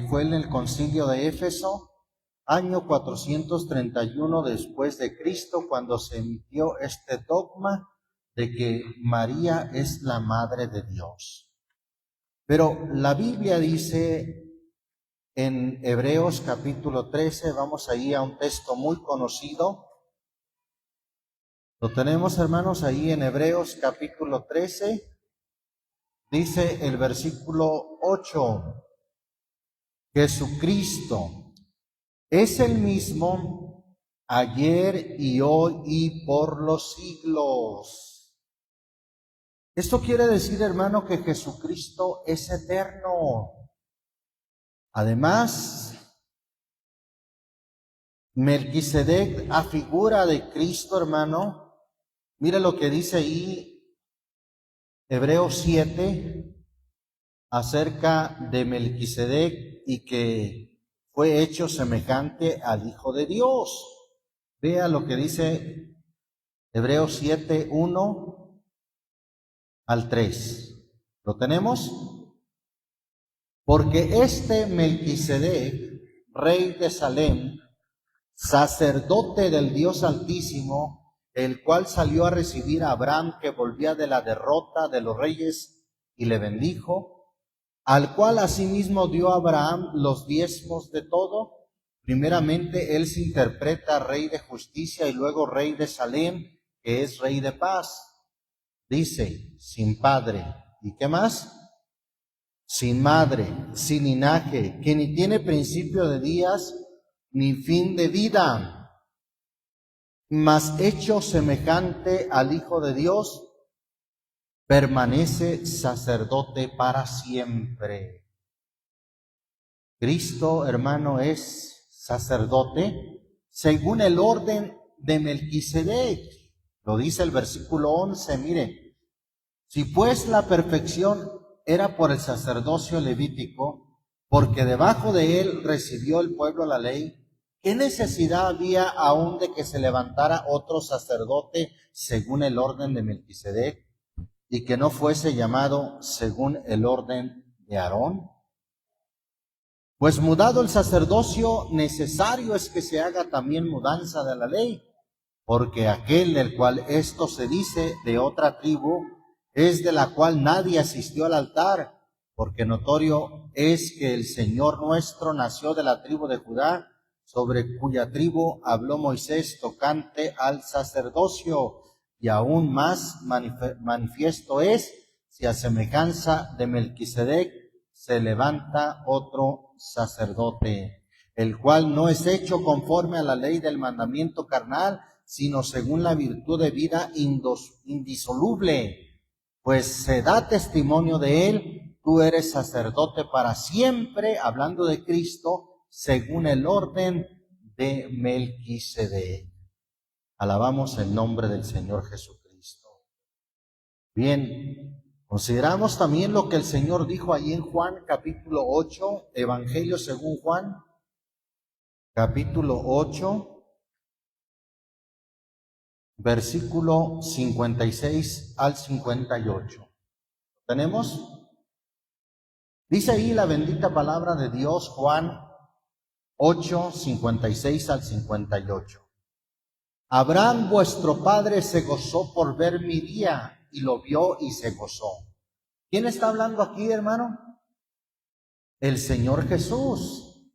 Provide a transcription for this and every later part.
fue en el concilio de Éfeso, año 431 después de Cristo, cuando se emitió este dogma de que María es la Madre de Dios. Pero la Biblia dice en Hebreos capítulo 13, vamos ahí a un texto muy conocido. Lo tenemos, hermanos, ahí en Hebreos capítulo 13, dice el versículo 8, Jesucristo es el mismo ayer y hoy y por los siglos. Esto quiere decir, hermano, que Jesucristo es eterno. Además, Melquisedec a figura de Cristo, hermano. Mira lo que dice ahí Hebreos 7 acerca de Melquisedec y que fue hecho semejante al Hijo de Dios. Vea lo que dice Hebreos 7, 1 al 3. ¿Lo tenemos? Porque este Melquisedec, rey de Salem, sacerdote del Dios Altísimo, el cual salió a recibir a Abraham que volvía de la derrota de los reyes y le bendijo, al cual asimismo dio a Abraham los diezmos de todo. Primeramente él se interpreta rey de justicia y luego rey de Salem, que es rey de paz. Dice, sin padre. ¿Y qué más? Sin madre, sin linaje, que ni tiene principio de días ni fin de vida, mas hecho semejante al Hijo de Dios, permanece sacerdote para siempre. Cristo, hermano, es sacerdote según el orden de Melquisedec. Lo dice el versículo 11, mire, si pues la perfección era por el sacerdocio levítico, porque debajo de él recibió el pueblo la ley, ¿qué necesidad había aún de que se levantara otro sacerdote según el orden de Melquisedec y que no fuese llamado según el orden de Aarón? Pues mudado el sacerdocio, necesario es que se haga también mudanza de la ley, porque aquel del cual esto se dice de otra tribu, es de la cual nadie asistió al altar, porque notorio es que el Señor nuestro nació de la tribu de Judá, sobre cuya tribu habló Moisés tocante al sacerdocio, y aún más manifiesto es, si a semejanza de Melquisedec se levanta otro sacerdote, el cual no es hecho conforme a la ley del mandamiento carnal, sino según la virtud de vida indisoluble, pues se da testimonio de él, tú eres sacerdote para siempre, hablando de Cristo, según el orden de Melquisedec. Alabamos el nombre del Señor Jesucristo. Bien, consideramos también lo que el Señor dijo allí en Juan capítulo 8, Evangelio según Juan, capítulo 8, versículo 56 al 58. ¿Tenemos? Dice ahí la bendita palabra de Dios, Juan 8, 56 al 58. Abraham vuestro padre se gozó por ver mi día, y lo vio y se gozó. ¿Quién está hablando aquí, hermano? El Señor Jesús.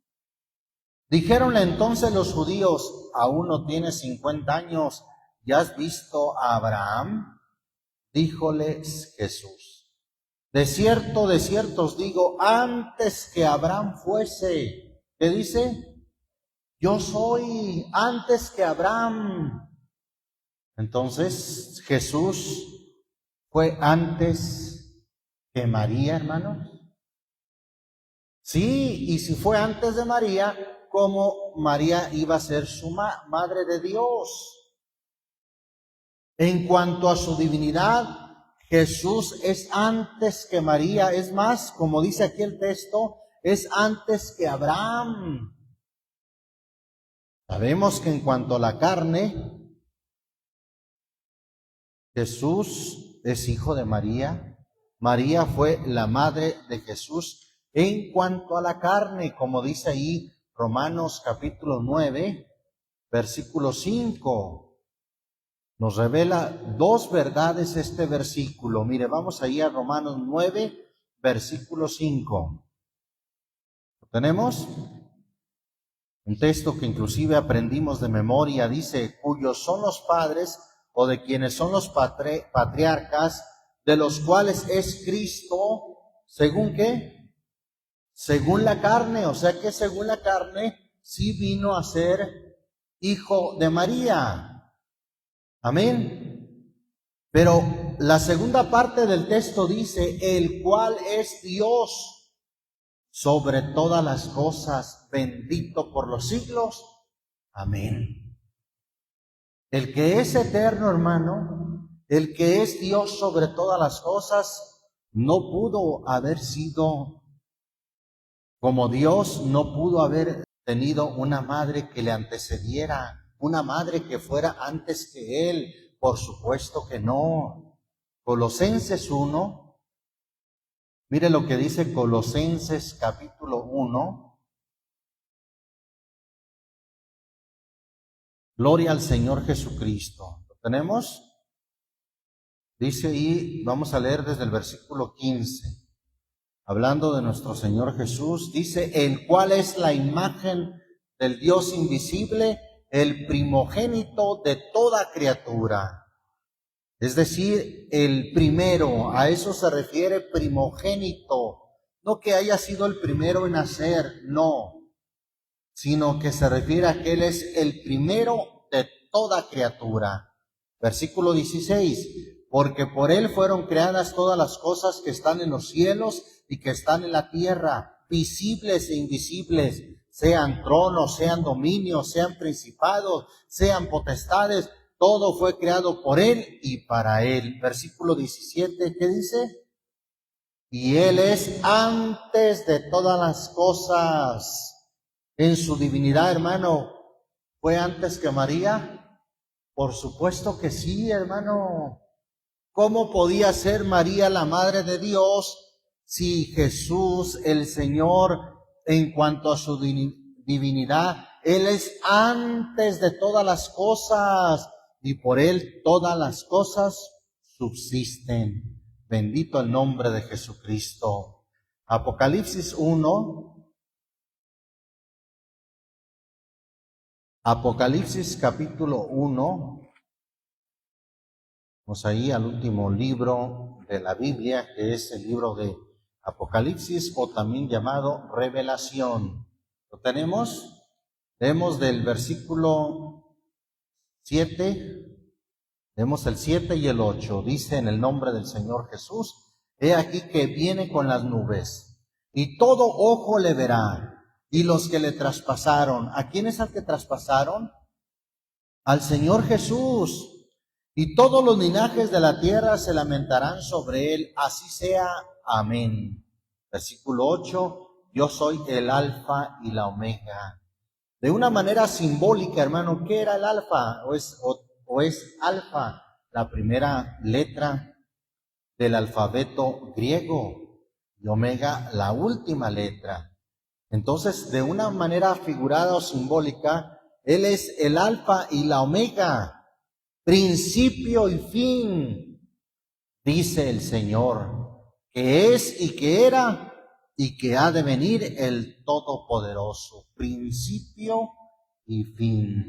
Dijéronle entonces los judíos, aún no tienes 50 años, ¿ya has visto a Abraham? Díjoles Jesús, de cierto os digo, antes que Abraham fuese, ¿qué dice? Yo soy antes que Abraham. Entonces, Jesús fue antes que María, hermanos. Sí, y si fue antes de María, ¿cómo María iba a ser su madre de Dios? En cuanto a su divinidad, Jesús es antes que María, es más, como dice aquí el texto, es antes que Abraham. Sabemos que en cuanto a la carne, Jesús es hijo de María. María fue la madre de Jesús, En cuanto a la carne, como dice ahí Romanos capítulo 9, versículo 5, nos revela dos verdades este versículo. Mire, vamos ahí a Romanos 9, versículo 5. ¿Lo tenemos? Un texto que inclusive aprendimos de memoria, dice, cuyos son los padres o de quienes son los patriarcas, de los cuales es Cristo, ¿según qué? Según la carne, o sea que según la carne sí vino a ser hijo de María. Amén. Pero la segunda parte del texto dice, el cual es Dios sobre todas las cosas, bendito por los siglos. Amén. El que es eterno, hermano, el que es Dios sobre todas las cosas, no pudo haber sido como Dios, no pudo haber tenido una madre que le antecediera, una madre que fuera antes que Él. Por supuesto que no. Colosenses 1, mire lo que dice Colosenses capítulo 1. Gloria al Señor Jesucristo. ¿Lo tenemos? Dice ahí, vamos a leer desde el versículo 15. Hablando de nuestro Señor Jesús, dice, el cual es la imagen del Dios invisible, el primogénito de toda criatura. Es decir, el primero, a eso se refiere primogénito. No que haya sido el primero en nacer, no, sino que se refiere a que Él es el primero de toda criatura. Versículo 16, porque por Él fueron creadas todas las cosas que están en los cielos y que están en la tierra, visibles e invisibles, sean tronos, sean dominios, sean principados, sean potestades, todo fue creado por Él y para Él. Versículo 17, ¿qué dice? Y Él es antes de todas las cosas. En su divinidad, hermano, ¿fue antes que María? Por supuesto que sí, hermano. ¿Cómo podía ser María la madre de Dios si Jesús, el Señor, en cuanto a su divinidad, Él es antes de todas las cosas y por Él todas las cosas subsisten? Bendito el nombre de Jesucristo. Apocalipsis 1. Apocalipsis capítulo 1, vamos ahí al último libro de la Biblia, que es el libro de Apocalipsis o también llamado Revelación. ¿Lo tenemos? Leemos del versículo 7, leemos el 7 y el 8. Dice en el nombre del Señor Jesús, he aquí que viene con las nubes, y todo ojo le verá. Y los que le traspasaron, ¿a quién es al que traspasaron? Al Señor Jesús. Y todos los linajes de la tierra se lamentarán sobre él, así sea. Amén. Versículo 8, yo soy el alfa y la omega. De una manera simbólica, hermano, ¿qué era el alfa? ¿O es alfa la primera letra del alfabeto griego y omega la última letra? Entonces, de una manera figurada o simbólica, Él es el alfa y la omega, principio y fin, dice el Señor, que es y que era y que ha de venir el Todopoderoso, principio y fin.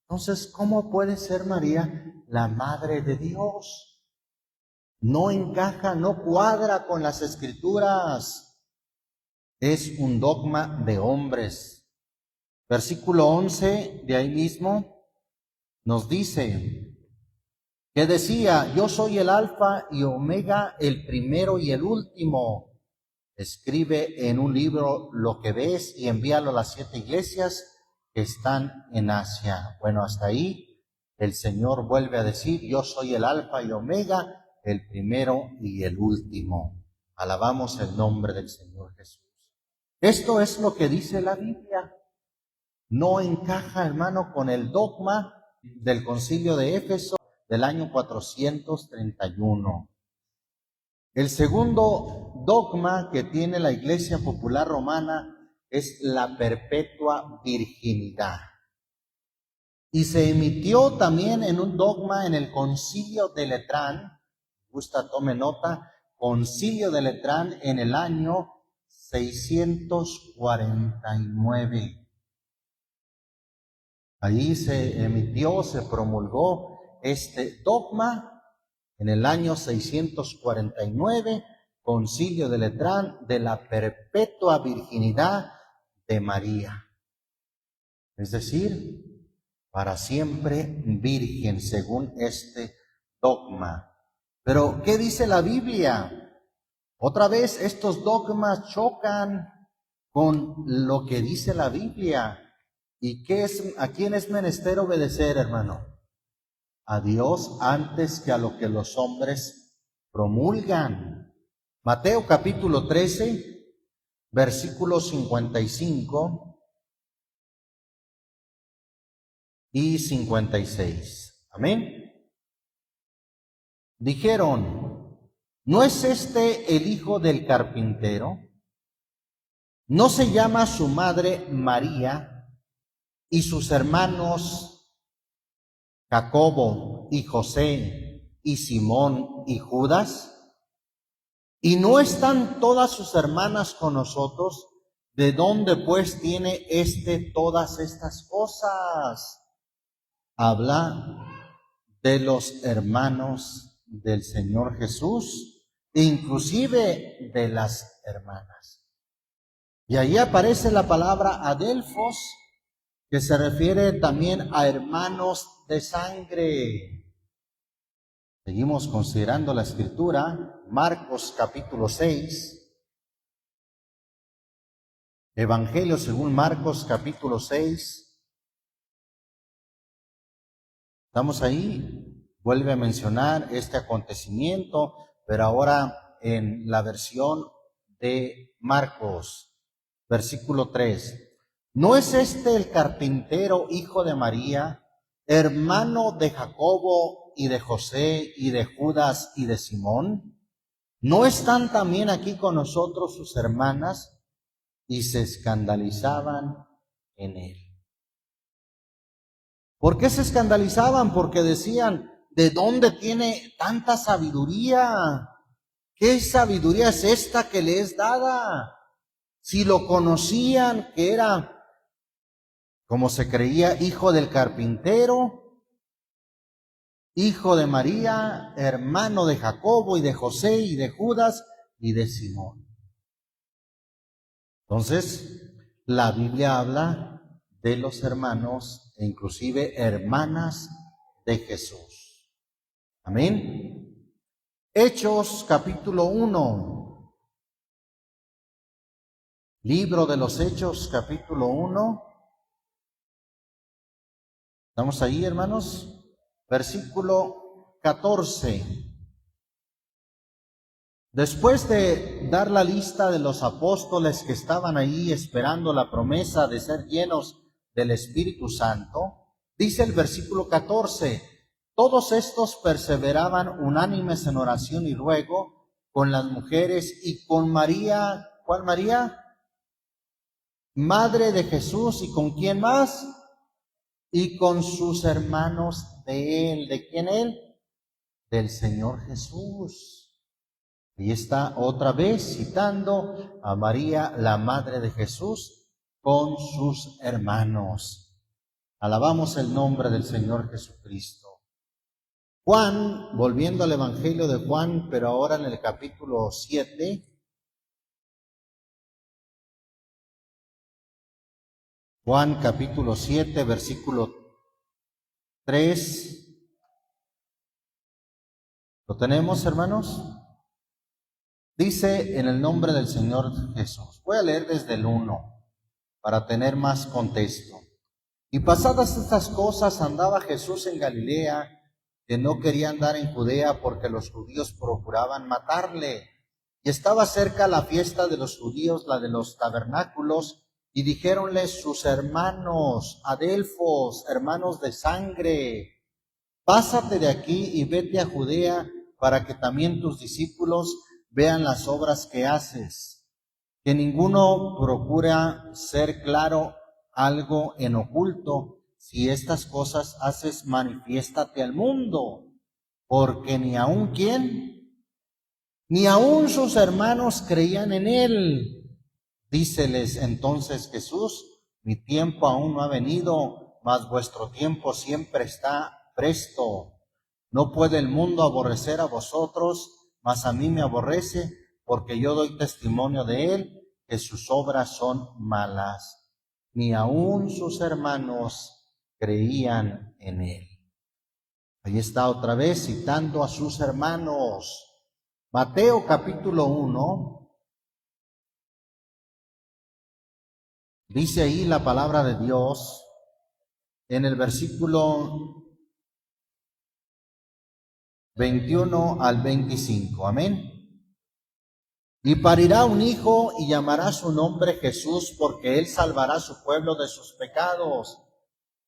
Entonces, ¿cómo puede ser María la Madre de Dios? No encaja, no cuadra con las Escrituras. Es un dogma de hombres. Versículo 11 de ahí mismo nos dice que decía, yo soy el alfa y omega, el primero y el último. Escribe en un libro lo que ves y envíalo a las 7 iglesias que están en Asia. Bueno, hasta ahí el Señor vuelve a decir, yo soy el alfa y omega, el primero y el último. Alabamos el nombre del Señor Jesús. Esto es lo que dice la Biblia. No encaja, hermano, con el dogma del Concilio de Éfeso del año 431. El segundo dogma que tiene la Iglesia Popular Romana es la perpetua virginidad. Y se emitió también en un dogma en el Concilio de Letrán, tome nota, Concilio de Letrán en el año 649. Ahí se emitió, se promulgó este dogma en el año 649, Concilio de Letrán, de la perpetua virginidad de María. Es decir, para siempre virgen, según este dogma. Pero, ¿qué dice la Biblia? Otra vez, estos dogmas chocan con lo que dice la Biblia. ¿Y a quién es menester obedecer, hermano? A Dios antes que a lo que los hombres promulgan. Mateo capítulo 13, versículo 55 y 56. Amén. Dijeron, ¿no es este el hijo del carpintero? ¿No se llama su madre María y sus hermanos Jacobo y José y Simón y Judas? ¿Y no están todas sus hermanas con nosotros? ¿De dónde pues tiene todas estas cosas? Habla de los hermanos del Señor Jesús, inclusive de las hermanas. Y ahí aparece la palabra adelfos, que se refiere también a hermanos de sangre. Seguimos considerando la escritura, Marcos capítulo 6, Evangelio según Marcos capítulo 6. Estamos ahí, vuelve a mencionar este acontecimiento, pero ahora en la versión de Marcos, versículo 3. ¿No es este el carpintero, hijo de María, hermano de Jacobo y de José y de Judas y de Simón? ¿No están también aquí con nosotros sus hermanas? Y se escandalizaban en él. ¿Por qué se escandalizaban? Porque decían, ¿de dónde tiene tanta sabiduría? ¿Qué sabiduría es esta que le es dada? Si lo conocían, que era, como se creía, hijo del carpintero, hijo de María, hermano de Jacobo y de José y de Judas y de Simón. Entonces, la Biblia habla de los hermanos e inclusive hermanas de Jesús. Amén. Hechos capítulo 1. Libro de los Hechos capítulo 1. ¿Estamos ahí, hermanos? Versículo 14. Después de dar la lista de los apóstoles que estaban ahí esperando la promesa de ser llenos del Espíritu Santo, dice el versículo 14, todos estos perseveraban unánimes en oración y ruego con las mujeres y con María. ¿Cuál María? Madre de Jesús. ¿Y con quién más? Y con sus hermanos de él. ¿De quién él? Del Señor Jesús. Y está otra vez citando a María, la Madre de Jesús, con sus hermanos. Alabamos el nombre del Señor Jesucristo. Juan, volviendo al Evangelio de Juan, pero ahora en el capítulo 7, Juan capítulo 7, versículo 3. ¿Lo tenemos, hermanos? Dice en el nombre del Señor Jesús. Voy a leer desde el 1 para tener más contexto. Y pasadas estas cosas andaba Jesús en Galilea, que no quería andar en Judea porque los judíos procuraban matarle. Y estaba cerca la fiesta de los judíos, la de los tabernáculos, y dijéronle sus hermanos, adelfos, hermanos de sangre, pásate de aquí y vete a Judea para que también tus discípulos vean las obras que haces, que ninguno procura ser claro algo en oculto. Si estas cosas haces, manifiéstate al mundo, porque ni aun quién, ni aun sus hermanos creían en él. Díceles entonces Jesús: mi tiempo aún no ha venido, mas vuestro tiempo siempre está presto. No puede el mundo aborrecer a vosotros, mas a mí me aborrece, porque yo doy testimonio de él, que sus obras son malas. Ni aun sus hermanos creían en él. Ahí está otra vez citando a sus hermanos. Mateo capítulo 1, dice ahí la palabra de Dios en el versículo 21 al 25. Amén. Y parirá un hijo y llamará su nombre Jesús, porque él salvará a su pueblo de sus pecados.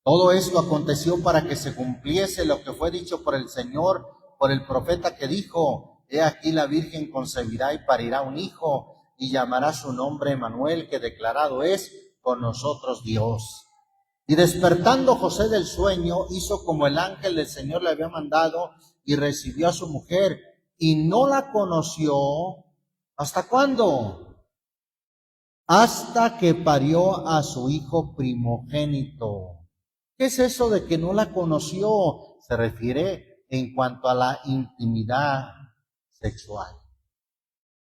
Todo esto aconteció para que se cumpliese lo que fue dicho por el Señor, por el profeta, que dijo: he aquí la Virgen concebirá y parirá un hijo, y llamará su nombre Emmanuel, que declarado es: con nosotros Dios. Y despertando José del sueño, hizo como el ángel del Señor le había mandado, y recibió a su mujer, y no la conoció. ¿Hasta cuándo? Hasta que parió a su hijo primogénito. ¿Qué es eso de que no la conoció? Se refiere en cuanto a la intimidad sexual.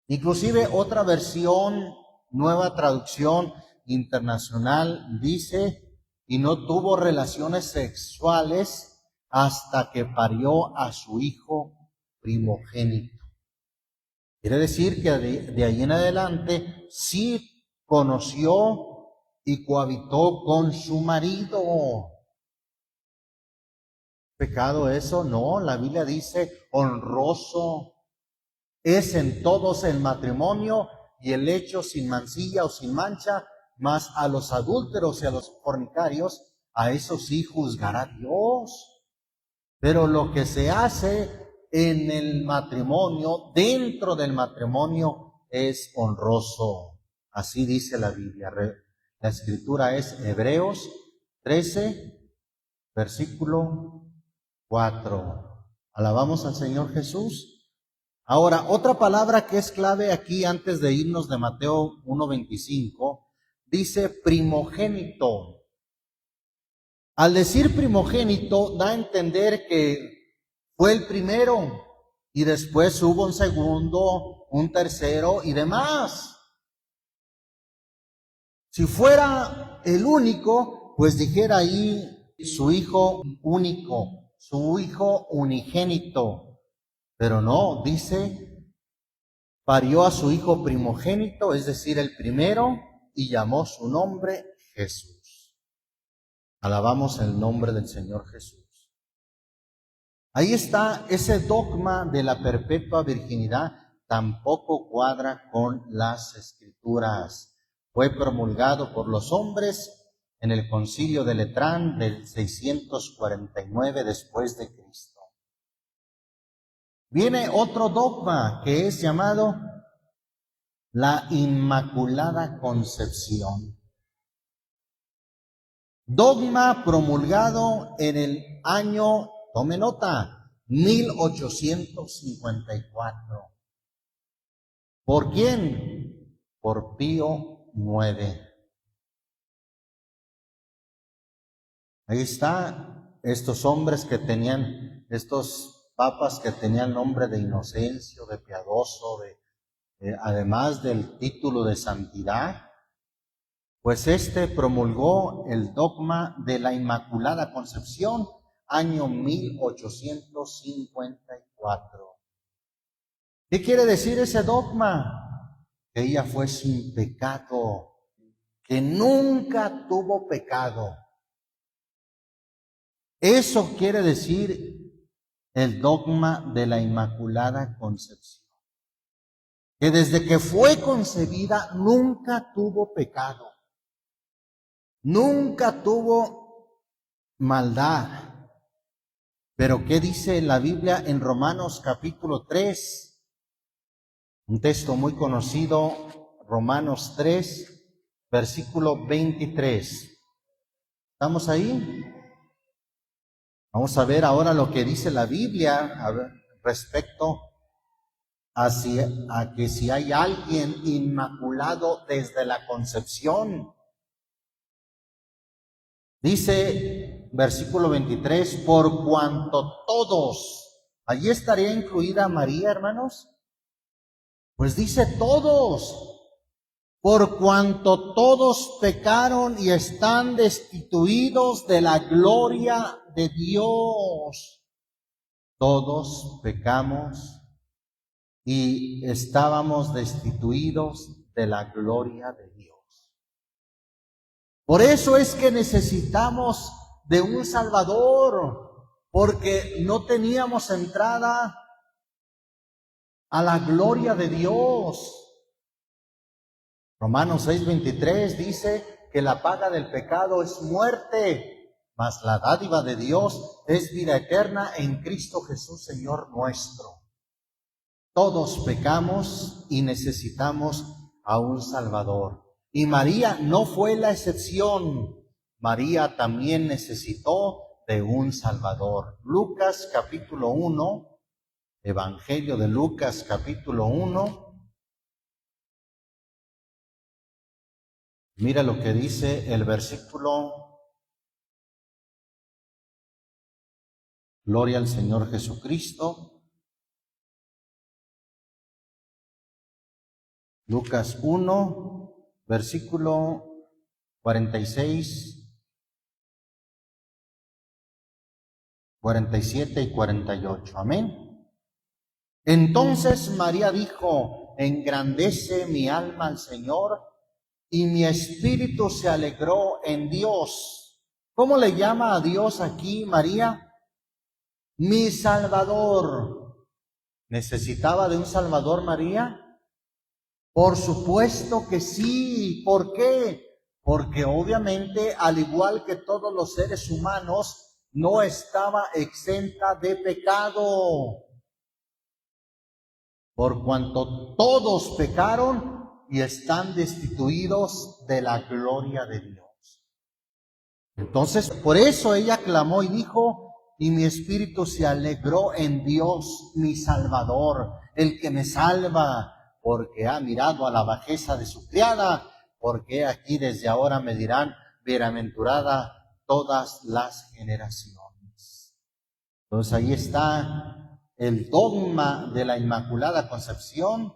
Inclusive otra versión, Nueva Traducción Internacional, dice: y no tuvo relaciones sexuales hasta que parió a su hijo primogénito. Quiere decir que de ahí en adelante sí conoció y cohabitó con su marido. ¿Pecado eso? No, la Biblia dice: honroso es en todos el matrimonio y el hecho sin mancilla o sin mancha, mas a los adúlteros y a los fornicarios, a esos sí juzgará Dios. Pero lo que se hace en el matrimonio, dentro del matrimonio, es honroso. Así dice la Biblia. La escritura es Hebreos 13, versículo 4. Alabamos al Señor Jesús. Ahora, otra palabra que es clave aquí antes de irnos de Mateo 1:25, dice primogénito. Al decir primogénito, da a entender que fue el primero, y después hubo un segundo, un tercero y demás. Si fuera el único, pues dijera ahí su hijo único, su hijo unigénito. Pero no, dice: parió a su hijo primogénito, es decir, el primero, y llamó su nombre Jesús. Alabamos el nombre del Señor Jesús. Ahí está ese dogma de la perpetua virginidad, tampoco cuadra con las Escrituras. Fue promulgado por los hombres en el Concilio de Letrán del 649 después de Cristo. Viene otro dogma que es llamado la Inmaculada Concepción. Dogma promulgado en el año, tome nota, 1854. ¿Por quién? Por Pío IX. Ahí está, estos hombres que tenían, estos papas que tenían nombre de Inocencio, de Piadoso, además del título de santidad, pues promulgó el dogma de la Inmaculada Concepción, año 1854. ¿Qué quiere decir ese dogma? Que ella fue sin pecado, que nunca tuvo pecado. Eso quiere decir el dogma de la Inmaculada Concepción. Que desde que fue concebida nunca tuvo pecado. Nunca tuvo maldad. Pero ¿qué dice la Biblia en Romanos capítulo 3? Un texto muy conocido, Romanos 3, versículo 23. ¿Estamos ahí? Vamos a ver ahora lo que dice la Biblia respecto a que si hay alguien inmaculado desde la concepción. Dice versículo 23, por cuanto todos, allí estaría incluida María, hermanos. Pues dice todos, por cuanto todos pecaron y están destituidos de la gloria de Dios. Todos pecamos y estábamos destituidos de la gloria de Dios. Por eso es que necesitamos de un Salvador, porque no teníamos entrada a la gloria de Dios. Romanos 6:23 dice que la paga del pecado es muerte, mas la dádiva de Dios es vida eterna en Cristo Jesús, Señor nuestro. Todos pecamos y necesitamos a un Salvador. Y María no fue la excepción. María también necesitó de un Salvador. Lucas capítulo 1, Evangelio de Lucas capítulo 1. Mira lo que dice el versículo. Gloria al Señor Jesucristo. Lucas 1, versículo 46, 47 y 48. Amén. Entonces María dijo, engrandece mi alma al Señor, y mi espíritu se alegró en Dios. ¿Cómo le llama a Dios aquí María? Mi Salvador. ¿Necesitaba de un Salvador María? Por supuesto que sí. ¿Por qué? Porque obviamente, al igual que todos los seres humanos, no estaba exenta de pecado. Por cuanto todos pecaron y están destituidos de la gloria de Dios. Entonces, por eso ella clamó y dijo, y mi espíritu se alegró en Dios, mi Salvador, el que me salva, porque ha mirado a la bajeza de su criada, porque aquí desde ahora me dirán, bienaventurada todas las generaciones. Entonces ahí está el dogma de la Inmaculada Concepción,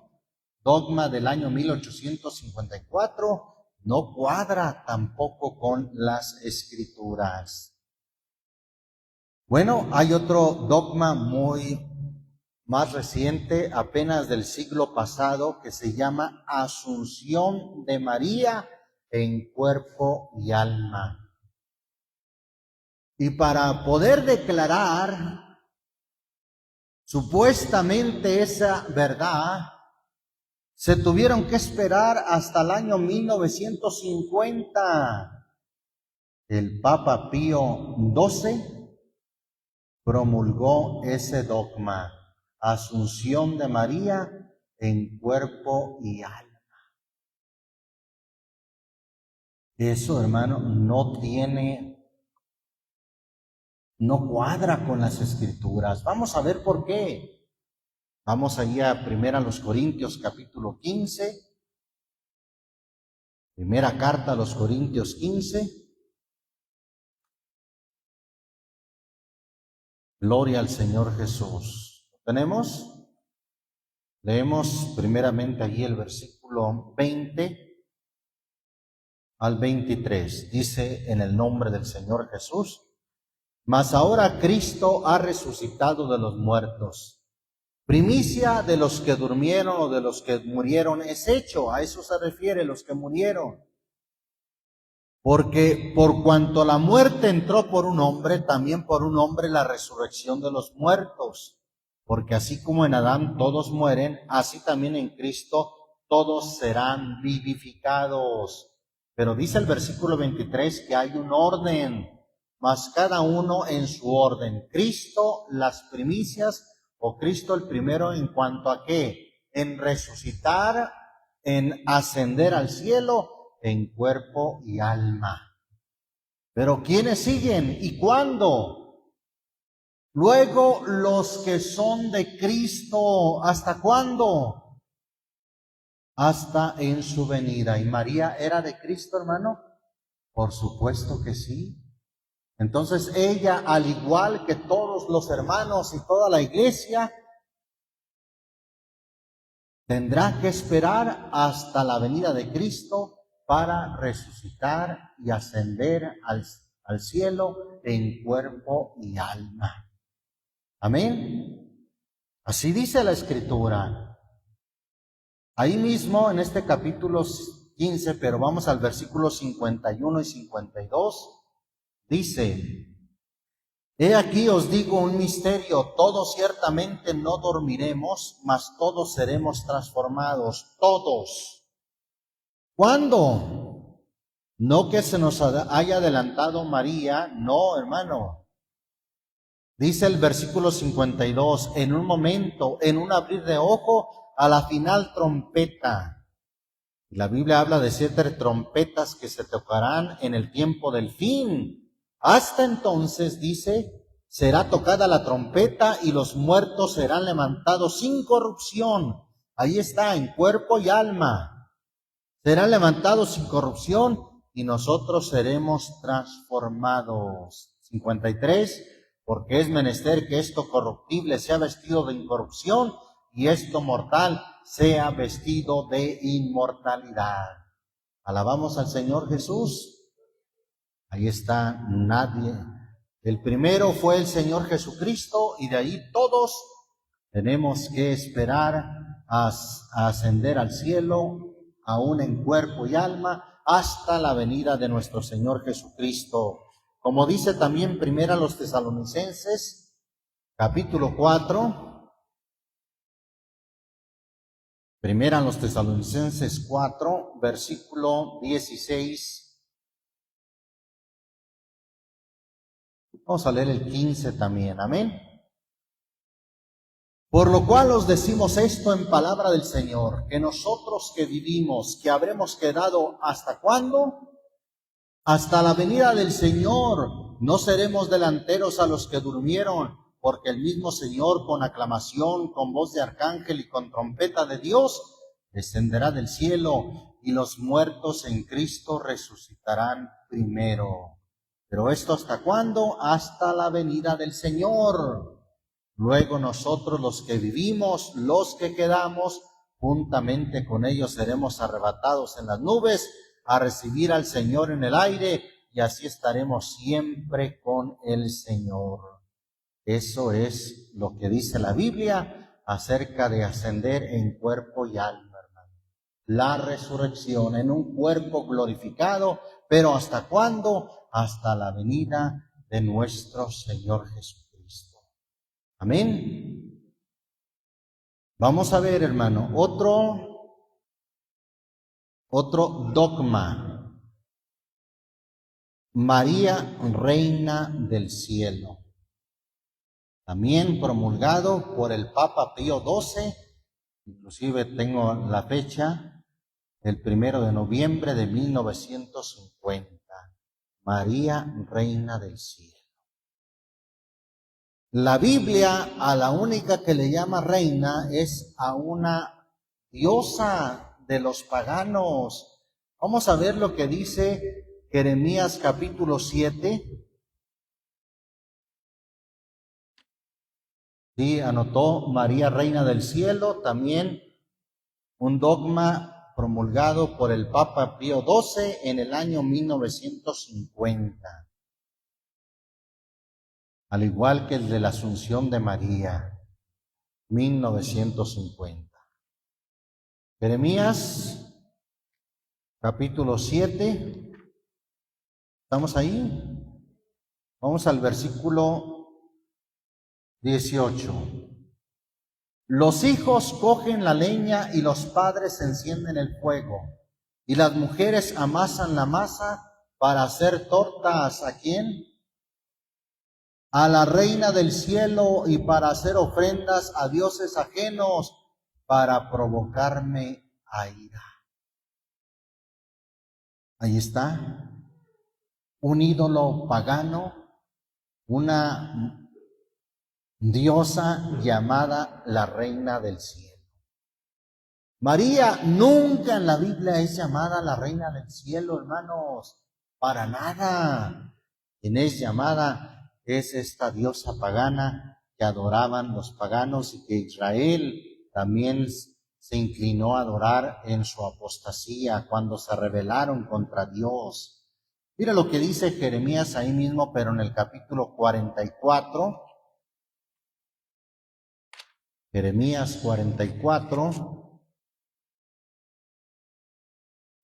dogma del año 1854, no cuadra tampoco con las Escrituras. Bueno, hay otro dogma muy más reciente, apenas del siglo pasado, que se llama Asunción de María en cuerpo y alma. Y para poder declarar supuestamente esa verdad, se tuvieron que esperar hasta el año 1950. El Papa Pío XII promulgó ese dogma, Asunción de María en cuerpo y alma. Eso, hermano, no cuadra con las Escrituras. Vamos a ver por qué. Vamos allí a los Corintios capítulo 15. Primera carta a los Corintios 15. Gloria al Señor Jesús. ¿Lo tenemos? Leemos primeramente allí el versículo 20 al 23. Dice, en el nombre del Señor Jesús, mas ahora Cristo ha resucitado de los muertos. Primicia de los que durmieron o de los que murieron es hecho. A eso se refiere, los que murieron. Porque por cuanto la muerte entró por un hombre, también por un hombre la resurrección de los muertos. Porque así como en Adán todos mueren, así también en Cristo todos serán vivificados. Pero dice el versículo 23 que hay un orden, mas cada uno en su orden. Cristo las primicias, o Cristo el primero en cuanto a qué? en resucitar, en ascender al cielo en cuerpo y alma. Pero ¿quiénes siguen y cuándo? Luego los que son de Cristo, ¿hasta cuándo? Hasta en su venida. ¿Y María era de Cristo, hermano? Por supuesto que sí. Entonces ella, al igual que todos los hermanos y toda la iglesia, tendrá que esperar hasta la venida de Cristo para resucitar y ascender al cielo en cuerpo y alma. Amén. Así dice la Escritura. Ahí mismo en este capítulo 15, pero vamos al versículo 51 y 52, dice: He aquí os digo un misterio, todos ciertamente no dormiremos, mas todos seremos transformados, todos. ¿Cuándo? No que se nos haya adelantado María, no, hermano. Dice el versículo 52, en un momento, en un abrir de ojo, a la final trompeta. La Biblia habla de 7 trompetas que se tocarán en el tiempo del fin. Hasta entonces, dice, será tocada la trompeta y los muertos serán levantados sin corrupción. Ahí está, en cuerpo y alma. Serán levantados sin corrupción y nosotros seremos transformados. 53, porque es menester que esto corruptible sea vestido de incorrupción y esto mortal sea vestido de inmortalidad. Alabamos al Señor Jesús. Ahí está, nadie. El primero fue el Señor Jesucristo y de ahí todos tenemos que esperar a ascender al cielo, aún en cuerpo y alma, hasta la venida de nuestro Señor Jesucristo. Como dice también primera los Tesalonicenses, capítulo 4, primera los Tesalonicenses 4, versículo 16. Vamos a leer el 15 también, amén. Por lo cual os decimos esto en palabra del Señor, que nosotros que vivimos, que habremos quedado ¿hasta cuándo? Hasta la venida del Señor, no seremos delanteros a los que durmieron, porque el mismo Señor con aclamación, con voz de arcángel y con trompeta de Dios, descenderá del cielo, y los muertos en Cristo resucitarán primero. Pero esto ¿hasta cuándo? Hasta la venida del Señor. Luego nosotros los que vivimos, los que quedamos, juntamente con ellos seremos arrebatados en las nubes a recibir al Señor en el aire y así estaremos siempre con el Señor. Eso es lo que dice la Biblia acerca de ascender en cuerpo y alma, hermano. La resurrección en un cuerpo glorificado, pero ¿hasta cuándo? Hasta la venida de nuestro Señor Jesucristo. Amén. Vamos a ver, hermano, otro dogma. María, Reina del Cielo. También promulgado por el Papa Pío XII, inclusive tengo la fecha, el 1 de noviembre de 1950. María, Reina del Cielo. La Biblia a la única que le llama reina es a una diosa de los paganos. Vamos a ver lo que dice Jeremías capítulo 7. Sí, anotó María Reina del Cielo, también un dogma promulgado por el Papa Pío XII en el año 1950. Al igual que el de la Asunción de María, 1950. Jeremías, capítulo 7. ¿Estamos ahí? Vamos al versículo 18. Los hijos cogen la leña y los padres encienden el fuego, y las mujeres amasan la masa para hacer tortas. ¿A quién? A la Reina del Cielo, y para hacer ofrendas a dioses ajenos. para provocarme a ira. Ahí está, un ídolo pagano, una diosa llamada la Reina del Cielo. María nunca en la Biblia es llamada la Reina del Cielo, hermanos, para nada. Quien es llamada es esta diosa pagana que adoraban los paganos y que Israel también se inclinó a adorar en su apostasía cuando se rebelaron contra Dios. Mira lo que dice Jeremías ahí mismo, pero en el capítulo 44. Jeremías 44,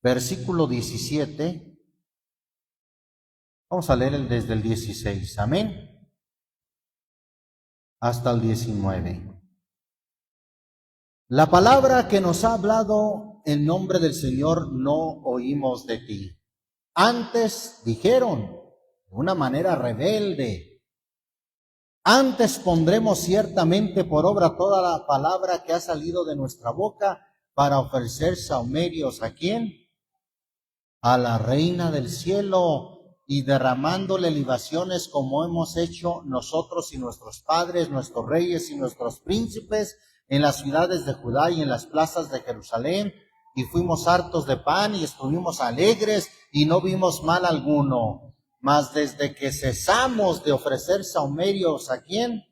versículo 17. Vamos a leer desde el 16, amén, hasta el 19. La palabra que nos ha hablado en nombre del Señor no oímos de ti. Antes dijeron, de una manera rebelde, antes pondremos ciertamente por obra toda la palabra que ha salido de nuestra boca para ofrecer sahumerios. ¿A quién? A la Reina del Cielo, y derramándole libaciones como hemos hecho nosotros y nuestros padres, nuestros reyes y nuestros príncipes en las ciudades de Judá y en las plazas de Jerusalén, y fuimos hartos de pan y estuvimos alegres y no vimos mal alguno. Mas desde que cesamos de ofrecer sahumerios, ¿a quién?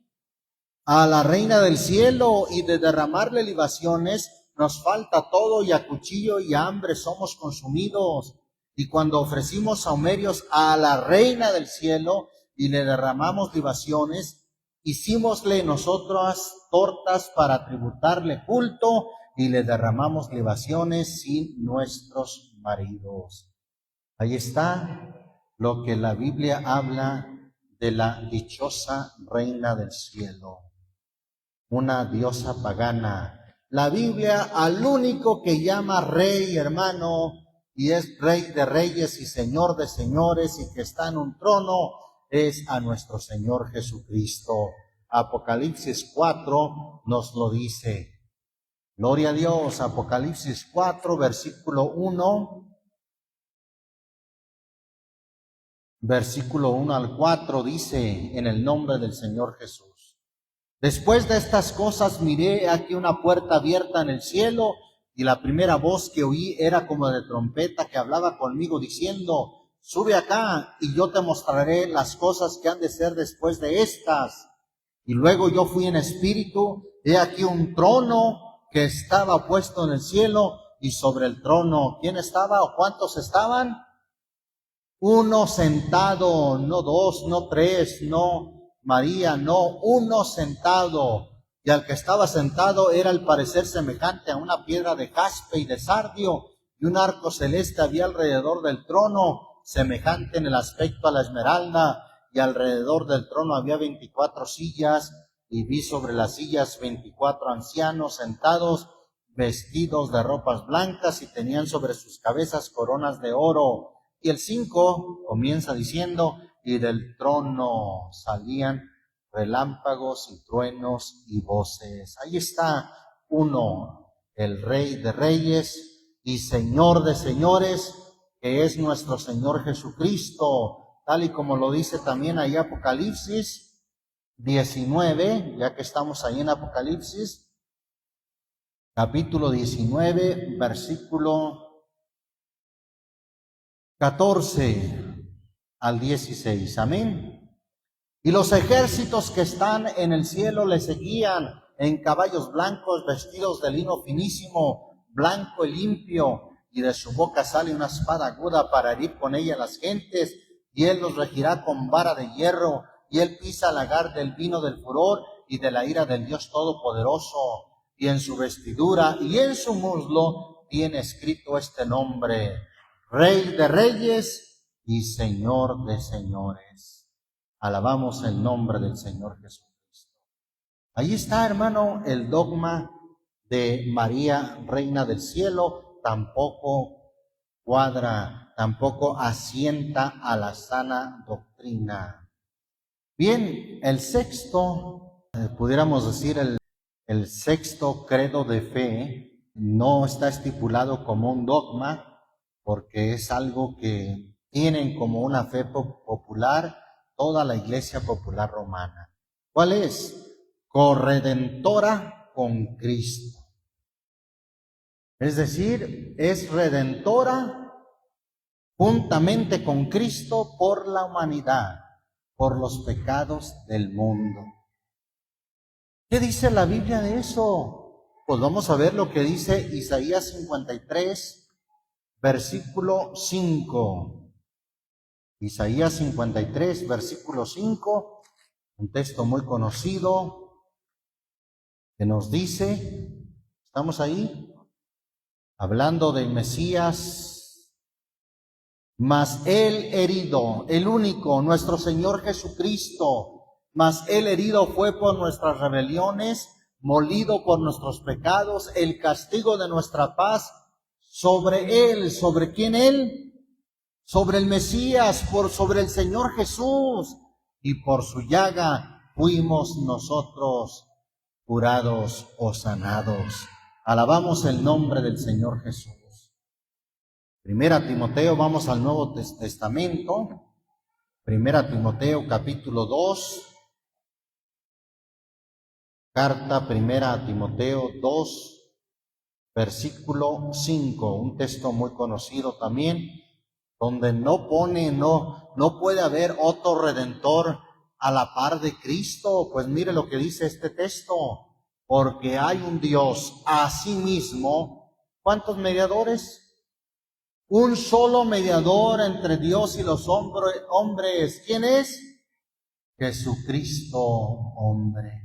A la Reina del Cielo, y de derramarle libaciones, nos falta todo, y a cuchillo y a hambre somos consumidos. Y cuando ofrecimos sahumerios a la Reina del Cielo y le derramamos libaciones, hicímosle nosotras tortas para tributarle culto, y le derramamos libaciones sin nuestros maridos. Ahí está lo que la Biblia habla de la dichosa Reina del Cielo, una diosa pagana. La Biblia al único que llama rey, hermano, y es Rey de reyes y Señor de señores, y que está en un trono, es a nuestro Señor Jesucristo. Apocalipsis 4 nos lo dice. Gloria a Dios. Apocalipsis 4, versículo 1. Versículo 1 al 4 dice, en el nombre del Señor Jesús. Después de estas cosas miré aquí una puerta abierta en el cielo, y la primera voz que oí era como de trompeta que hablaba conmigo diciendo, sube acá y yo te mostraré las cosas que han de ser después de estas. Y luego yo fui en espíritu, he aquí un trono que estaba puesto en el cielo, y sobre el trono, ¿quién estaba o cuántos estaban? Uno sentado, no dos, no tres, no María, no, uno sentado. Y al que estaba sentado era al parecer semejante a una piedra de jaspe y de sardio, y un arco celeste había alrededor del trono, semejante en el aspecto a la esmeralda, y alrededor del trono había 24 sillas, y vi sobre las sillas 24 ancianos sentados, vestidos de ropas blancas, y tenían sobre sus cabezas coronas de oro. Y el 5 comienza diciendo, y del trono salían relámpagos y truenos y voces. Ahí está uno, el Rey de reyes y Señor de señores, que es nuestro Señor Jesucristo, tal y como lo dice también ahí Apocalipsis 19, ya que estamos ahí en Apocalipsis, capítulo 19, versículo 14 al 16, amén. Y los ejércitos que están en el cielo le seguían en caballos blancos, vestidos de lino finísimo, blanco y limpio, y de su boca sale una espada aguda para herir con ella a las gentes, y él los regirá con vara de hierro, y él pisa el lagar del vino del furor y de la ira del Dios Todopoderoso, y en su vestidura y en su muslo tiene escrito este nombre: Rey de reyes y Señor de señores. Alabamos el nombre del Señor Jesucristo. Ahí está, hermano, el dogma de María, Reina del Cielo. Tampoco cuadra, tampoco asienta a la sana doctrina. Bien, el sexto, pudiéramos decir el sexto credo de fe no está estipulado como un dogma, porque es algo que tienen como una fe popular toda la Iglesia Popular Romana. ¿Cuál es? Corredentora con Cristo. Es decir, es redentora juntamente con Cristo por la humanidad, por los pecados del mundo. ¿Qué dice la Biblia de eso? Pues vamos a ver lo que dice Isaías 53, versículo 5. Isaías 53, versículo 5, un texto muy conocido que nos dice, ¿estamos ahí? Hablando del Mesías, mas él herido, el único, nuestro Señor Jesucristo, mas él herido fue por nuestras rebeliones, molido por nuestros pecados, el castigo de nuestra paz sobre él. ¿Sobre quién él? Sobre el Mesías, sobre el Señor Jesús, y por su llaga fuimos nosotros curados o sanados. Alabamos el nombre del Señor Jesús. Primera Timoteo, vamos al Nuevo Testamento. Primera Timoteo capítulo 2. Carta Primera a Timoteo 2, versículo 5. Un texto muy conocido también, donde no puede haber otro redentor a la par de Cristo. Pues mire lo que dice este texto. Porque hay un Dios asimismo. ¿Cuántos mediadores? Un solo mediador entre Dios y los hombres. ¿Quién es? Jesucristo, hombre.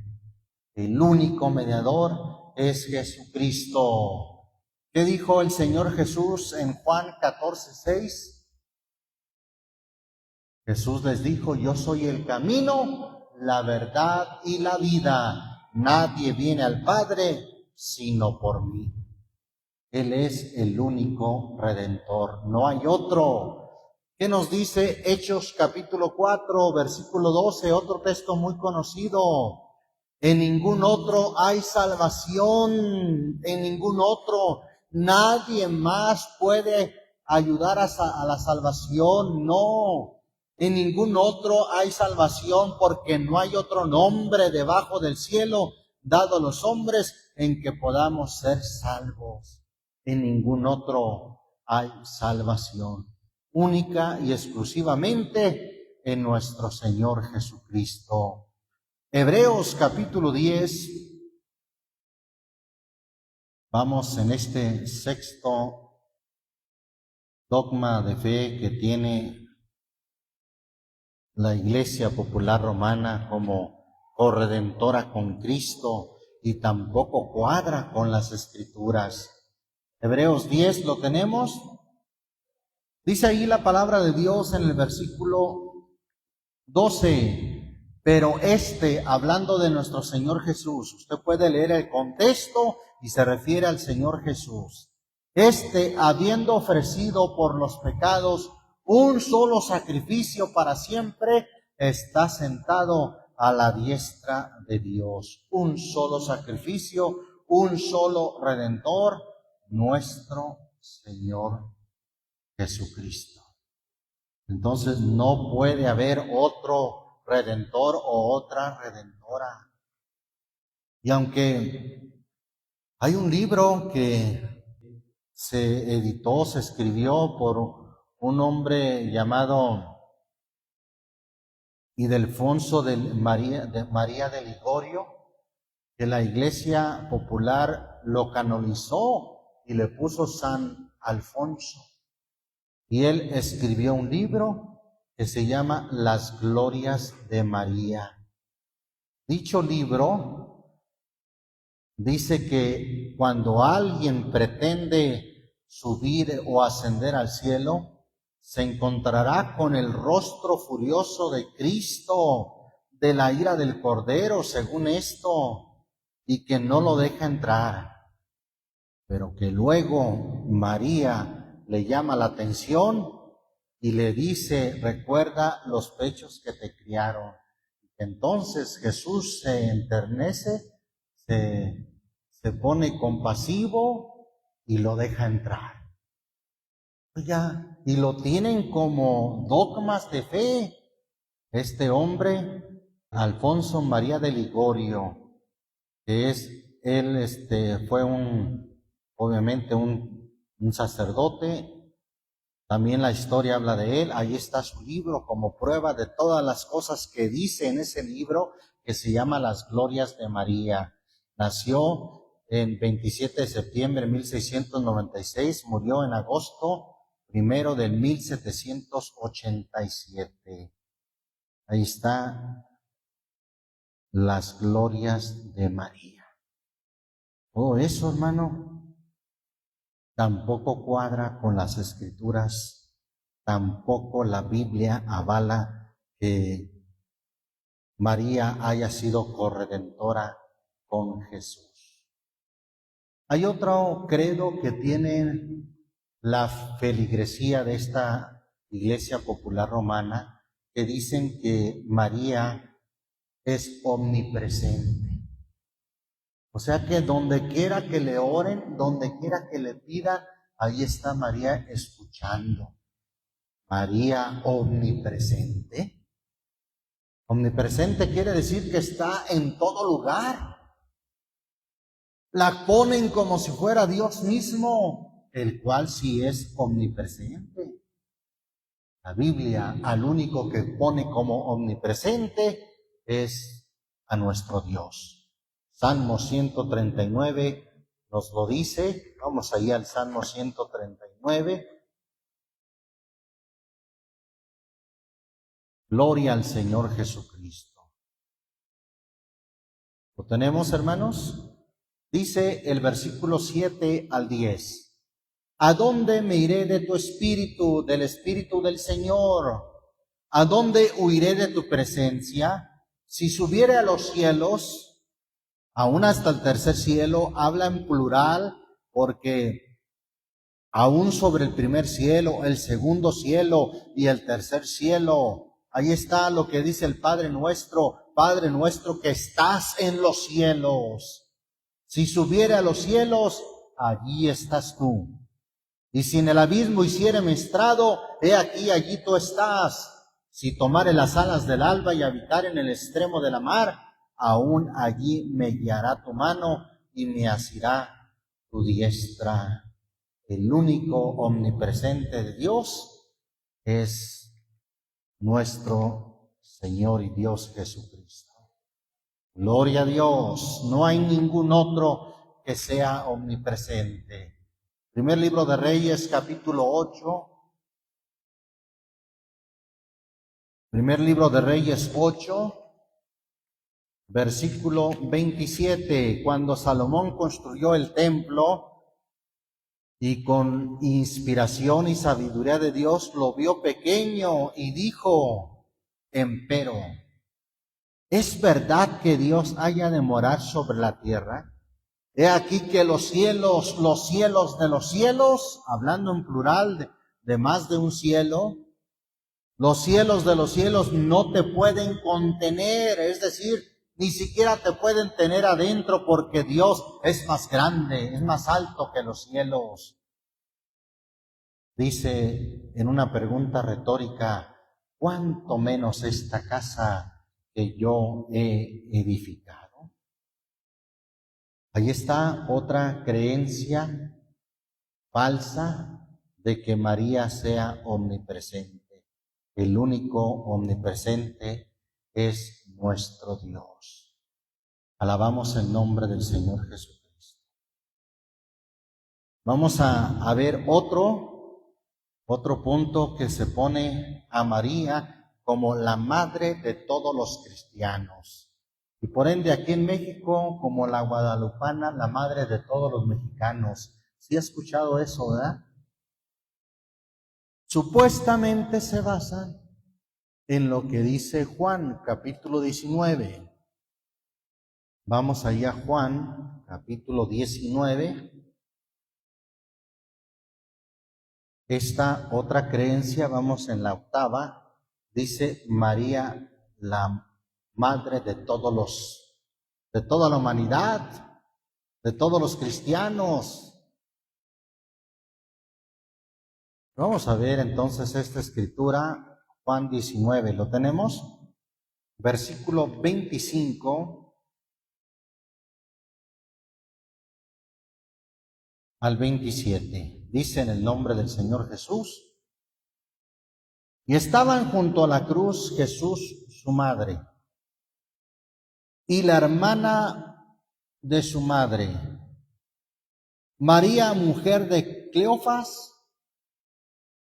El único mediador es Jesucristo. ¿Qué dijo el Señor Jesús en Juan 14:6? Jesús les dijo, yo soy el camino, la verdad y la vida. Nadie viene al Padre sino por mí. Él es el único redentor, no hay otro. ¿Qué nos dice Hechos capítulo 4, versículo 12? Otro texto muy conocido. En ningún otro hay salvación, en ningún otro. Nadie más puede ayudar a la salvación, no. En ningún otro hay salvación, porque no hay otro nombre debajo del cielo dado a los hombres en que podamos ser salvos. En ningún otro hay salvación, única y exclusivamente en nuestro Señor Jesucristo. Hebreos capítulo 10, vamos en este sexto dogma de fe que tiene la Iglesia Popular Romana como corredentora con Cristo, y tampoco cuadra con las Escrituras. Hebreos 10, ¿lo tenemos? Dice ahí la palabra de Dios en el versículo 12, pero hablando de nuestro Señor Jesús, usted puede leer el contexto y se refiere al Señor Jesús. Habiendo ofrecido por los pecados un solo sacrificio para siempre, está sentado a la diestra de Dios. Un solo sacrificio, un solo redentor, nuestro Señor Jesucristo. Entonces no puede haber otro redentor o otra redentora. Y aunque hay un libro que se editó, se escribió por un hombre llamado Ildefonso de María de Ligorio, que la Iglesia Popular lo canonizó y le puso San Alfonso. Y él escribió un libro que se llama Las Glorias de María. Dicho libro dice que cuando alguien pretende subir o ascender al cielo, se encontrará con el rostro furioso de Cristo, de la ira del Cordero, según esto, y que no lo deja entrar. Pero que luego María le llama la atención y le dice, recuerda los pechos que te criaron. Entonces Jesús se enternece, se pone compasivo y lo deja entrar. Ya, y lo tienen como dogmas de fe. Este hombre, Alfonso María de Ligorio, que fue obviamente un sacerdote. También la historia habla de él. Ahí está su libro como prueba de todas las cosas que dice en ese libro, que se llama Las Glorias de María. Nació en 27 de septiembre de 1696, murió en agosto 1 de 1787. Ahí está Las Glorias de María. Todo eso, hermano, tampoco cuadra con las Escrituras, tampoco la Biblia avala que María haya sido corredentora con Jesús. Hay otro credo que tiene la feligresía de esta Iglesia Popular Romana, que dicen que María es omnipresente. O sea que donde quiera que le oren, donde quiera que le pidan, ahí está María escuchando. María omnipresente. Omnipresente quiere decir que está en todo lugar. La ponen como si fuera Dios mismo, el cual sí es omnipresente. La Biblia al único que pone como omnipresente es a nuestro Dios. Salmo 139 nos lo dice. Vamos ahí al Salmo 139. Gloria al Señor Jesucristo. ¿Lo tenemos, hermanos? Dice el versículo 7 al 10. ¿A dónde me iré de tu espíritu, del espíritu del Señor? ¿A dónde huiré de tu presencia? Si subiere a los cielos, aún hasta el tercer cielo, habla en plural, porque aún sobre el primer cielo, el segundo cielo y el tercer cielo, ahí está lo que dice el Padre nuestro que estás en los cielos. Si subiere a los cielos, allí estás tú. Y si en el abismo hiciere estrado, he aquí, allí tú estás. Si tomare las alas del alba y habitar en el extremo de la mar, aún allí me guiará tu mano y me asirá tu diestra. El único omnipresente de Dios es nuestro Señor y Dios Jesucristo. Gloria a Dios. No hay ningún otro que sea omnipresente. Primer libro de Reyes, capítulo 8. Primer libro de Reyes 8, versículo 27. Cuando Salomón construyó el templo y con inspiración y sabiduría de Dios lo vio pequeño y dijo: empero, ¿es verdad que Dios haya de morar sobre la tierra? He aquí que los cielos de los cielos, hablando en plural de más de un cielo, los cielos de los cielos no te pueden contener, es decir, ni siquiera te pueden tener adentro, porque Dios es más grande, es más alto que los cielos. Dice en una pregunta retórica: ¿cuánto menos esta casa que yo he edificado? Ahí está otra creencia falsa de que María sea omnipresente. El único omnipresente es nuestro Dios. Alabamos el nombre del Señor Jesucristo. Vamos a ver otro punto que se pone a María como la madre de todos los cristianos. Y por ende aquí en México como la guadalupana, la madre de todos los mexicanos. ¿Sí ha escuchado eso, verdad? Supuestamente se basan en lo que dice Juan, capítulo 19. Vamos allá a Juan, capítulo 19. Esta otra creencia, vamos en la octava, dice María, la madre de todos de toda la humanidad, de todos los cristianos. Vamos a ver entonces esta escritura, Juan 19, ¿lo tenemos? Versículo 25 al 27. Dice en el nombre del Señor Jesús: y estaban junto a la cruz Jesús, su madre, y la hermana de su madre, María, mujer de Cleofas,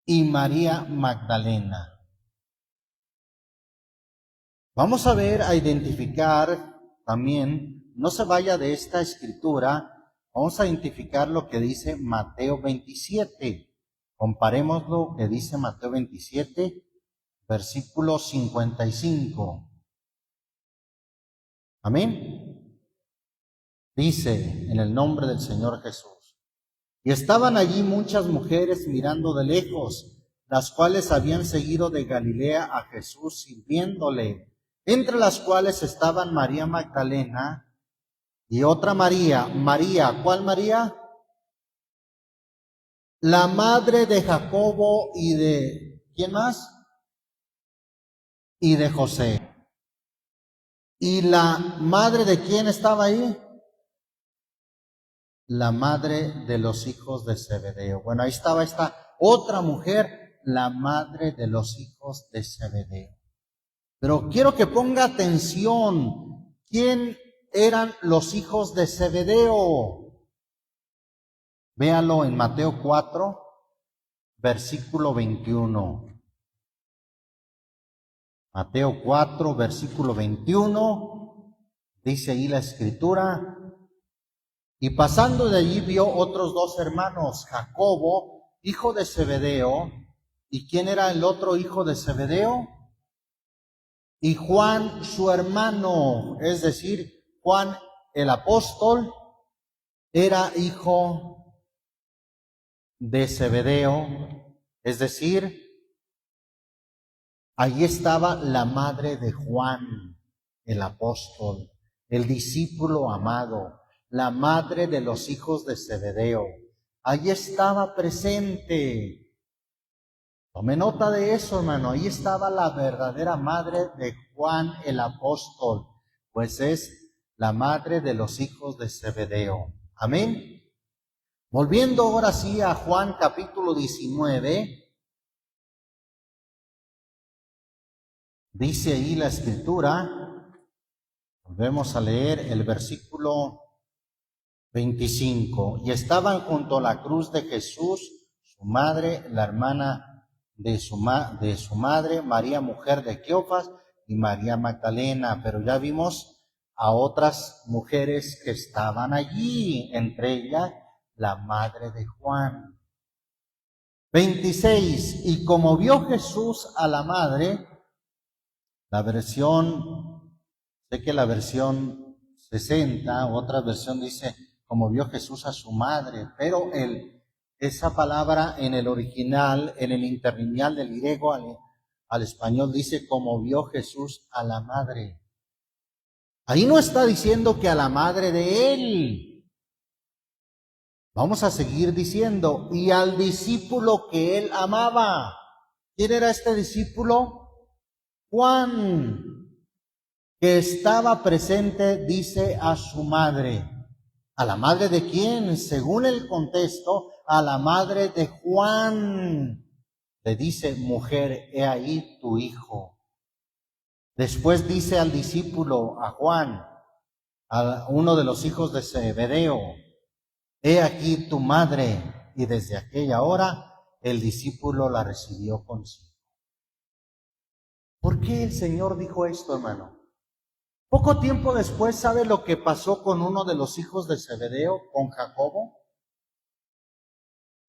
y María Magdalena. Vamos a ver, a identificar también, no se vaya de esta escritura, vamos a identificar lo que dice Mateo 27. Comparemos lo que dice Mateo 27, versículo 55. Amén. Dice en el nombre del Señor Jesús: y estaban allí muchas mujeres mirando de lejos, las cuales habían seguido de Galilea a Jesús sirviéndole, entre las cuales estaban María Magdalena y otra María. María, ¿cuál María? La madre de Jacobo y de, ¿quién más? Y de José. ¿Y la madre de quién estaba ahí? La madre de los hijos de Zebedeo. Bueno, ahí estaba esta otra mujer, la madre de los hijos de Zebedeo. Pero quiero que ponga atención, ¿quién eran los hijos de Zebedeo? Véalo en Mateo 4, versículo 21. Mateo 4, versículo 21, dice ahí la escritura: y pasando de allí vio otros dos hermanos, Jacobo, hijo de Zebedeo. ¿Y quién era el otro hijo de Zebedeo? Y Juan, su hermano, es decir, Juan el apóstol, era hijo de Zebedeo, es decir, allí estaba la madre de Juan el apóstol, el discípulo amado, la madre de los hijos de Zebedeo. Allí estaba presente. Tome nota de eso, hermano. Ahí estaba la verdadera madre de Juan el apóstol, pues es la madre de los hijos de Zebedeo. Amén. Volviendo ahora sí a Juan capítulo 19, dice ahí la escritura, volvemos a leer el versículo 25. Y estaban junto a la cruz de Jesús, su madre, la hermana de su madre, María, mujer de Cleofas, y María Magdalena. Pero ya vimos a otras mujeres que estaban allí, entre ellas la madre de Juan. 26. Y como vio Jesús a la madre, la versión, sé que la versión 60, otra versión dice, como vio Jesús a su madre, pero esa palabra en el original, en el interlineal del griego al español, dice, como vio Jesús a la madre. Ahí no está diciendo que a la madre de él. Vamos a seguir diciendo, y al discípulo que él amaba. ¿Quién era este discípulo? Juan, que estaba presente, dice a su madre. ¿A la madre de quién? Según el contexto, a la madre de Juan. Le dice, mujer, he ahí tu hijo. Después dice al discípulo, a Juan, a uno de los hijos de Zebedeo, he aquí tu madre. Y desde aquella hora el discípulo la recibió consigo. ¿Por qué el Señor dijo esto, hermano? Poco tiempo después, ¿sabe lo que pasó con uno de los hijos de Zebedeo, con Jacobo?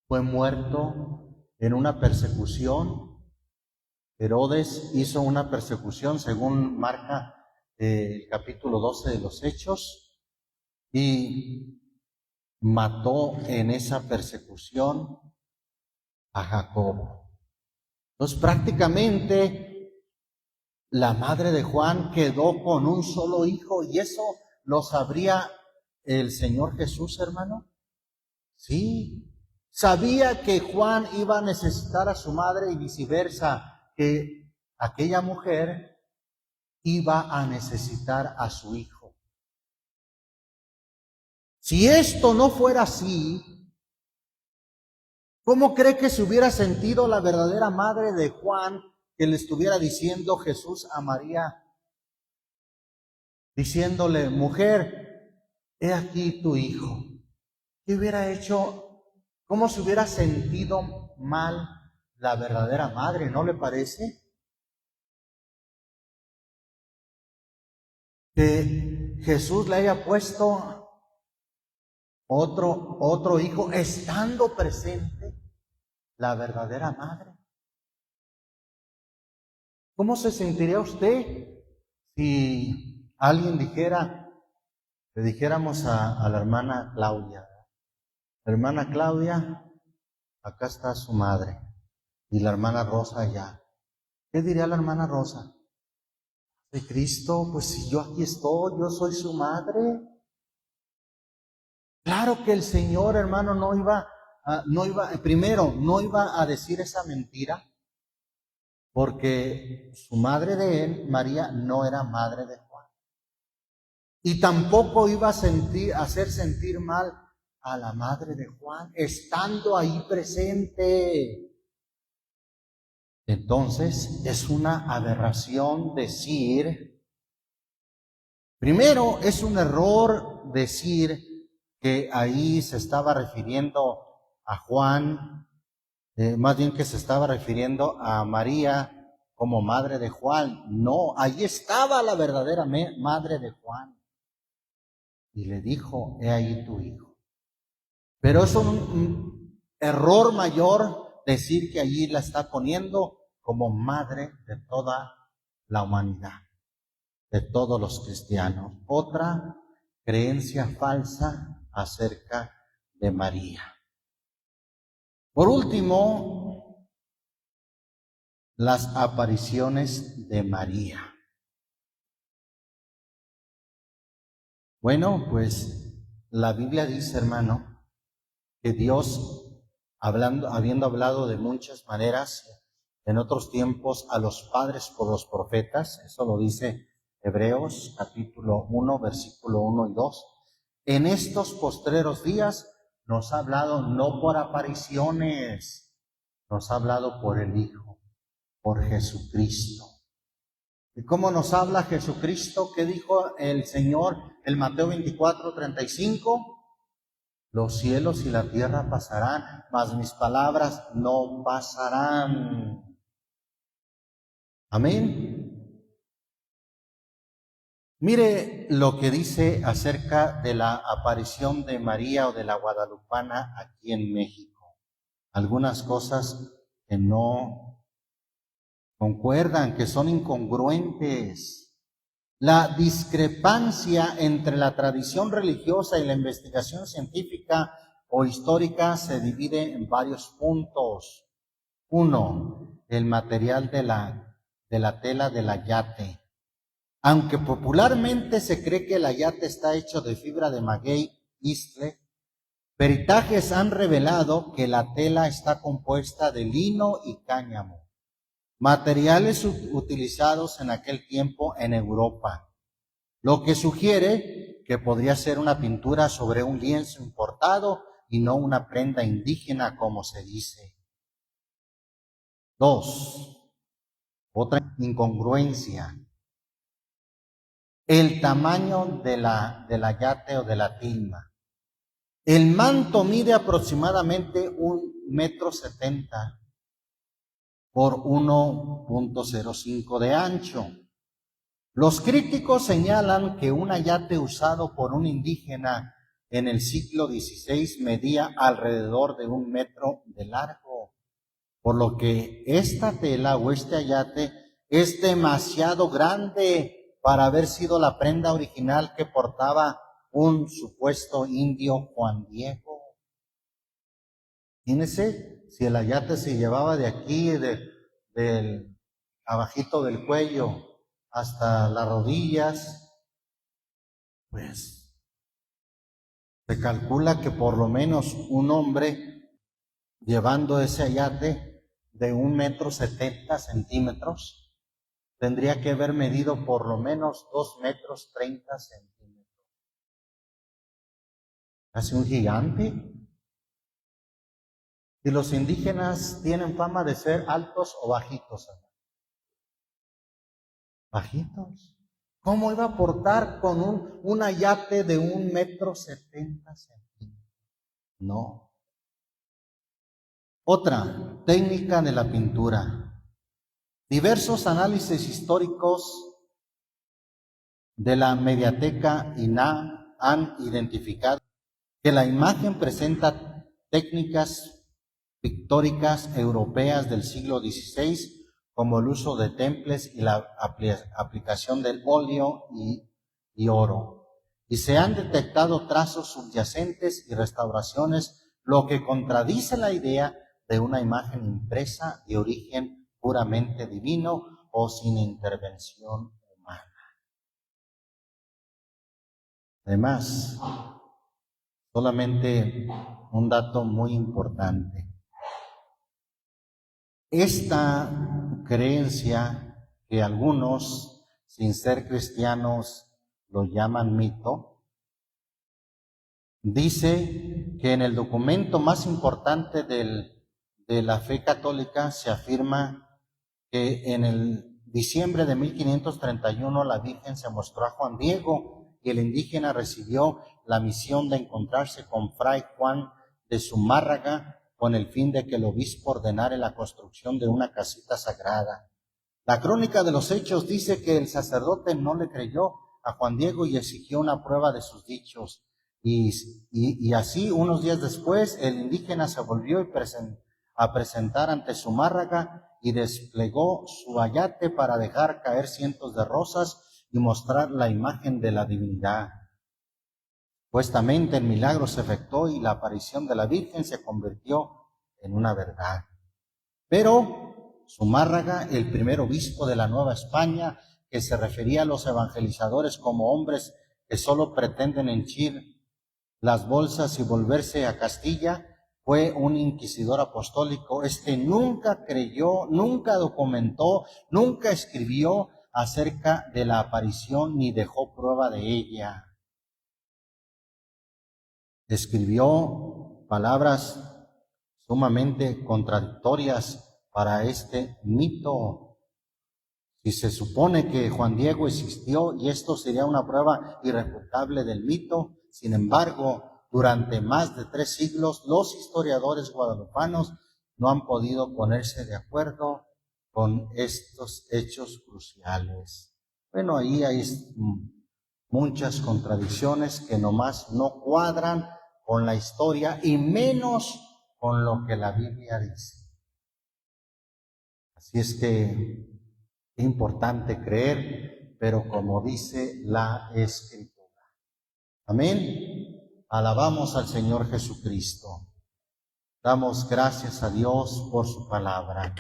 Fue muerto en una persecución. Herodes hizo una persecución, según marca el capítulo 12 de los Hechos, y mató en esa persecución a Jacobo. Entonces, prácticamente la madre de Juan quedó con un solo hijo, y eso lo sabría el Señor Jesús, hermano? Sí. Sabía que Juan iba a necesitar a su madre y viceversa, que aquella mujer iba a necesitar a su hijo. Si esto no fuera así, ¿cómo cree que se hubiera sentido la verdadera madre de Juan que le estuviera diciendo Jesús a María? Diciéndole, mujer, he aquí tu hijo. ¿Qué hubiera hecho? ¿Cómo se hubiera sentido mal la verdadera madre? ¿No le parece? Que Jesús le haya puesto otro hijo, estando presente la verdadera madre. ¿Cómo se sentiría usted si alguien le dijéramos a la hermana Claudia, hermana Claudia, acá está su madre, y la hermana Rosa allá? ¿Qué diría la hermana Rosa? De Cristo, pues si yo aquí estoy, yo soy su madre. Claro que el Señor, hermano, no iba a decir esa mentira, porque su madre de él, María, no era madre de Juan. Y tampoco iba a hacer sentir mal a la madre de Juan, estando ahí presente. Entonces, es una aberración decir, primero, es un error decir que ahí se estaba refiriendo a Juan, más bien que se estaba refiriendo a María como madre de Juan. No, ahí estaba la verdadera madre de Juan. Y le dijo, he ahí tu hijo. Pero es un error mayor decir que allí la está poniendo como madre de toda la humanidad, de todos los cristianos. Otra creencia falsa acerca de María. Por último, las apariciones de María. Bueno, pues la Biblia dice, hermano, que Dios, habiendo hablado de muchas maneras en otros tiempos a los padres por los profetas, eso lo dice Hebreos capítulo 1, versículo 1 y 2, en estos postreros días nos ha hablado no por apariciones, nos ha hablado por el Hijo, por Jesucristo. ¿Y cómo nos habla Jesucristo? ¿Qué dijo el Señor en Mateo 24:35? Los cielos y la tierra pasarán, mas mis palabras no pasarán. Amén. Mire lo que dice acerca de la aparición de María o de la Guadalupana aquí en México. Algunas cosas que no concuerdan, que son incongruentes. La discrepancia entre la tradición religiosa y la investigación científica o histórica se divide en varios puntos. Uno, el material de la tela del ayate. Aunque popularmente se cree que el ayate está hecho de fibra de maguey isle, peritajes han revelado que la tela está compuesta de lino y cáñamo, materiales utilizados en aquel tiempo en Europa, lo que sugiere que podría ser una pintura sobre un lienzo importado y no una prenda indígena como se dice. Dos, otra incongruencia, el tamaño de la yate o de la tilma. El manto mide aproximadamente 1,70 m por 1,05 de ancho. Los críticos señalan que un ayate usado por un indígena en el siglo XVI medía alrededor de 1 metro de largo, por lo que esta tela o este ayate es demasiado grande para haber sido la prenda original que portaba un supuesto indio Juan Diego. Fíjense, si el ayate se llevaba de aquí, del abajito del cuello hasta las rodillas, Pues se calcula que por lo menos un hombre llevando ese yate de 1,70 m tendría que haber medido por lo menos 2,30 m. Casi un gigante. Y los indígenas tienen fama de ser altos o bajitos. Bajitos. ¿Cómo iba a portar con un yate de 1,70 m? No. Otra técnica de la pintura. Diversos análisis históricos de la Mediateca INAH han identificado que la imagen presenta técnicas pictóricas europeas del siglo XVI, como el uso de temples y la aplicación del óleo y oro. Y se han detectado trazos subyacentes y restauraciones, lo que contradice la idea de una imagen impresa de origen puramente divino o sin intervención humana. Además, solamente un dato muy importante. Esta creencia que algunos, sin ser cristianos, lo llaman mito, dice que en el documento más importante de la fe católica se afirma que en el diciembre de 1531 la Virgen se mostró a Juan Diego y el indígena recibió la misión de encontrarse con Fray Juan de Zumárraga con el fin de que el obispo ordenara la construcción de una casita sagrada. La crónica de los Hechos dice que el sacerdote no le creyó a Juan Diego y exigió una prueba de sus dichos. Y así, unos días después, el indígena se volvió a presentar ante Zumárraga y desplegó su ayate para dejar caer cientos de rosas y mostrar la imagen de la divinidad. Supuestamente el milagro se efectuó y la aparición de la Virgen se convirtió en una verdad. Pero Zumárraga, el primer obispo de la Nueva España, que se refería a los evangelizadores como hombres que solo pretenden henchir las bolsas y volverse a Castilla, fue un inquisidor apostólico. Nunca creyó, nunca documentó, nunca escribió acerca de la aparición ni dejó prueba de ella. Escribió palabras sumamente contradictorias para este mito. Si se supone que Juan Diego existió y esto sería una prueba irrefutable del mito, sin embargo, durante más de 3 siglos, los historiadores guadalupanos no han podido ponerse de acuerdo con estos hechos cruciales. Bueno, ahí hay muchas contradicciones que nomás no cuadran con la historia y menos con lo que la Biblia dice. Así es que es importante creer, pero como dice la Escritura. Amén. Alabamos al Señor Jesucristo. Damos gracias a Dios por su palabra.